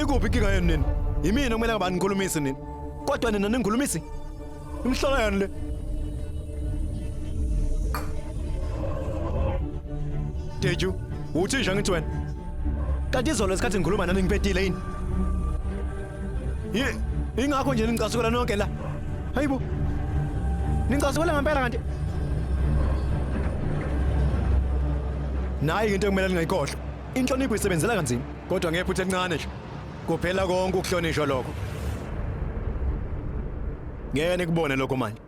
Ikuphi inkinga yenu nini? Yimina okumele ngaba nikhulumisi nini? Kodwa nina ningikhulumisi? Imhlola yani le? Teju, uthi nje ngithi wena. Kanti izolo isikhathi ngikhuluma nani ngiphetile yini? Ingakho nje ningicasukela nonke la. Hayibo. Ningicasukela ngempela kanti. Nayi into ekumele ngayikhohlwa. Inhlonipho isebenzela kanzima, kodwa ngephutha elincane nje. Kuphela konke ukuhlonishwa lokho. Ngeke nikubone lokho manje.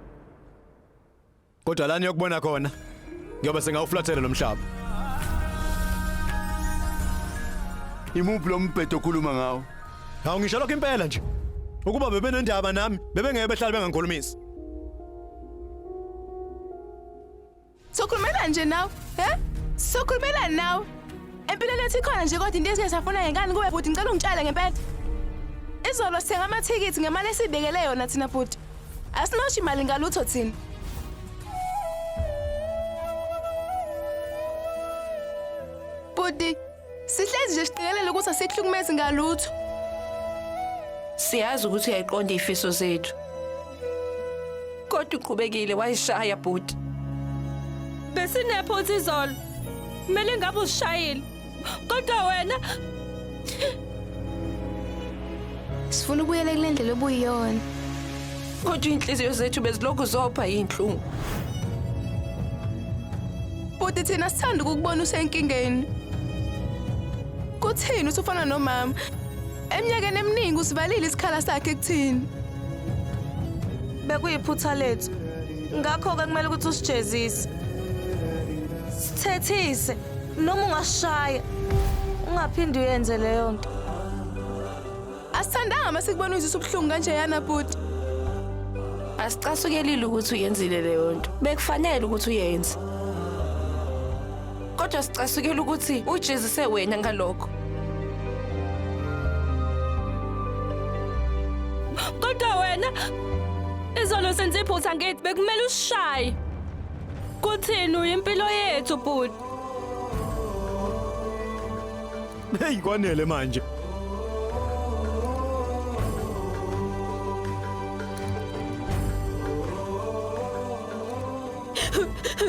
Kodwa lana yokubona khona, ngiyobe sengawuflathela lo mhlaba. Imuphi lo mbhedo okhuluma ngawo? Hawu ngisho lokho impela nje. Ukuba bebenendaba nami, bebengeke behlale bengangikhulumisi. Sokhulumela nje nawe, Sokhulumela nawe. Empilweni ethi khona nje kodwa into esiyafuna ngengane kube bhuti ngicela ungitshele ngempela. Izolo sithenga amathikithi ngemali esibekele yona thina bhuti. Asinoshi imali ngalutho thina. Bhuti, sihlezi nje siqikelela ukuthi asikuhlukumezi ngalutho. Siyazi ukuthi uyayiqonda izifiso zethu. Kodwa uqhubekile wayishaya bhuti. Besinephutha izolo. Kumele ngabe usishayile. Kodwa wena Sifuna ukubuyela kule ndlela obuyiyona. Kodwa inhliziyo zethu bezilokhu zopha inhlungu. Bhuti thina sithanda ukukubona usenkingeni. Kuthini usufana nomama? Eminyakeni eminingi usivalile isikhala sakhe kuthini? bekuyiphutha lethu. Ngakho-ke kumele ukuthi usijezise. Sithethise noma ungashaya. Ungaphindi uyenze leyo nto. Asithandanga masikubona uzisa ubuhlungu kanje yana bhuti. Asicasukelile ukuthi uyenzile leyo nto. Bekufanele ukuthi uyenze. Kodwa sicasukele ukuthi ujezise wena ngalokho. Kodwa wena izolo senze iphutha ngithi bekumele usishaye. Kuthini uyimpilo yethu bhuti? Hey kwanele manje.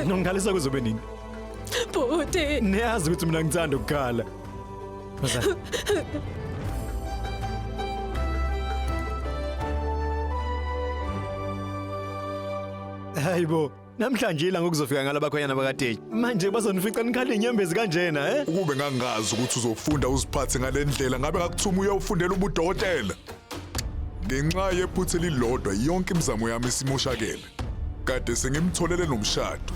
Nongikhalisa kuzobe nini? Bhuti. Niyazi ukuthi mina ngithanda ukukhala. Masa. Hayibo, namhlanje ilanga ukuzofika ngalabakhonyana bakaTeji. Manje bazonifica nikhale inyembezi kanjena, Ukube ngangazi ukuthi uzofunda uziphathe ngalendlela ngabe ngakuthuma uyawufundela ubudokotela. Ngenxa yephutha elilodwa yonke imizamo yami isimoshakele. Kade sengimtholele nomshado.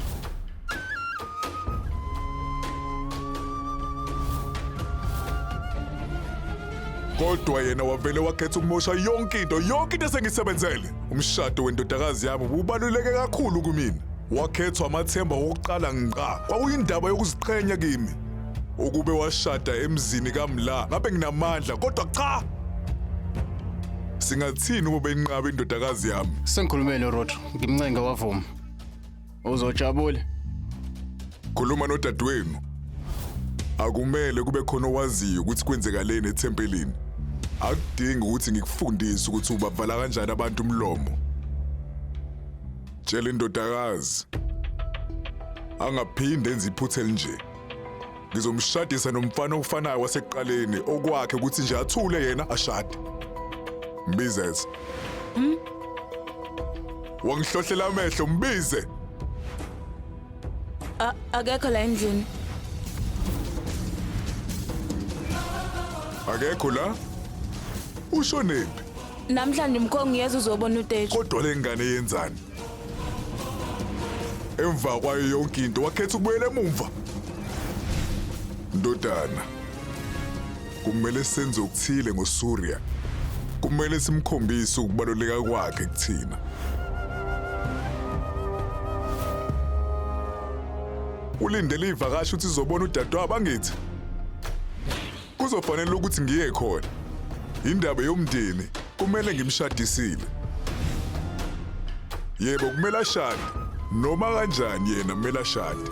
Kodwa yena wavele wakhetha ukumosha yonke into esengisebenzele. Umshado wendodakazi yami ubaluleke kakhulu kumina. Wakhethwa amathemba wokuqala ngqa. Kwakuyindaba yokuziqhenya kimi. Ukube washada emzini kaMla ngabe nginamandla kodwa cha. Singathini uma benqaba indodakazi yami? Sengikhulumele Rodro, ngimncenga wavuma. Uzojabule. Khuluma nodadewenu. Akumele kube khona owaziyo ukuthi kwenzekaleni ethempelini. Akudingi ukuthi ngikufundise ukuthi ubavala kanjani abantu umlomo. Tshela indodakazi angaphinde enze iphutha elinje. Ngizomshadisa nomfana ofanayo wasekuqaleni okwakhe ukuthi nje athule yena ashade. Mbizeze. Wangihlohlela amehlo mbize. Akekho la endlini. Akekho la? Ushonephi? Namhlanje umkhongi yeza uzobona uTeji. Kodwa le ngane yenzani? Emva kwayo yonke into wakhetha ukubuyela emuva. Ndodana. Kumele senze ukuthile ngoSurya. Kumele simkhombise ukubaluleka kwakhe kuthina. Ulindele ivakashi ukuthi izobona udadewabo angithi. Kuzofanele ukuthi ngiye khona. Indaba yomndeni kumele ngimshadisile. Yebo kumele ashade noma kanjani yena kumele ashade.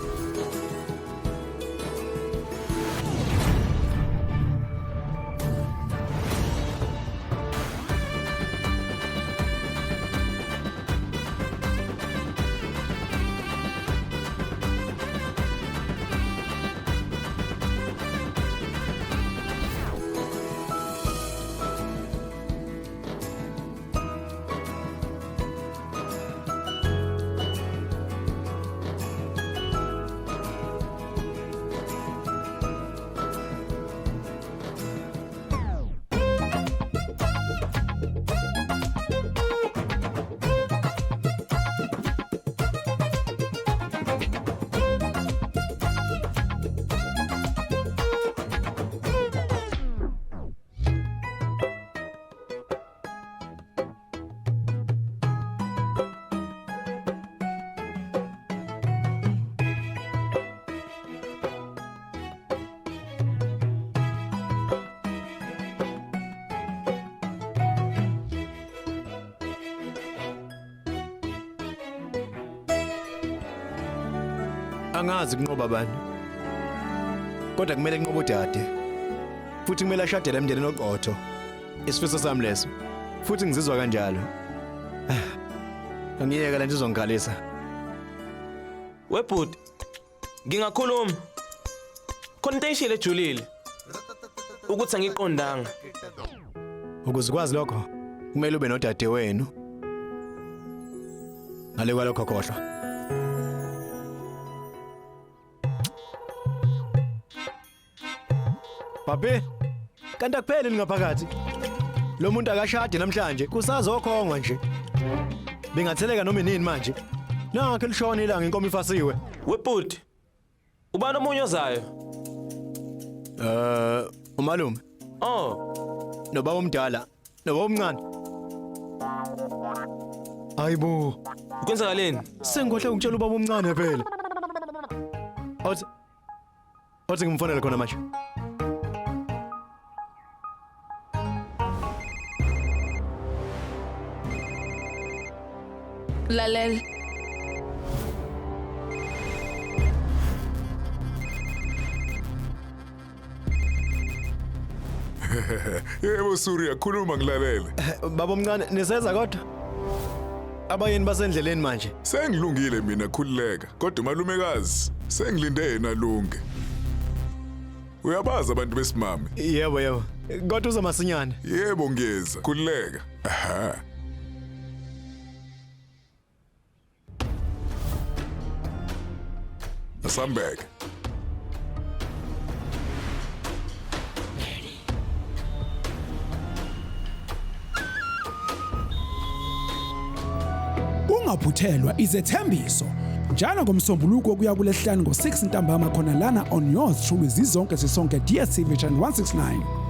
Angazi kunqoba bani. Kodwa kumele kunqobe udade. Futhi kumele ashadele emndenini oqotho. Isifiso sami leso. Futhi ngizizwa kanjalo. Angiyeke lento izongikhalisa. Webhuti. Ngingakhuluma. Khona into eyishile ejulile. Ukuthi angiqondanga. Ukuze ukwazi lokho, kumele ube nodade wenu. Ngale kwalokho khohlwa. Papi, kanti akupheli ngaphakathi. Lo muntu akashade namhlanje, kusazokhongwa nje. Bengatheleka noma inini manje. Nakho lishona ilanga inkomo ifasiwe. Webhuti. Ubani omunye ozayo? Umalume. Oh, Nobaba omdala, nobaba omncane. Hayibo, kwenzakaleni? sengigohle ngitshela ubaba omncane phela. Othi ngimfonele khona manje. Lalela. Yebo Surya, khuluma ngilalele. Baba omncane niseza kodwa. Abayeni basendleleni manje. Sengilungile mina khulileka, kodwa umalumekazi sengilinde yena lunge. Uyabaza abantu besimame? Yebo. Kodwa uza masinyane. Yebo ngiyeza, khulileka. Aha. Asambeke. Ungaphuthelwa izethembiso njalo ngomsombuluko kuya kulesihlanu ngo6 ntambama khona lana on yours truly zizonke sisonke DSTV channel 169.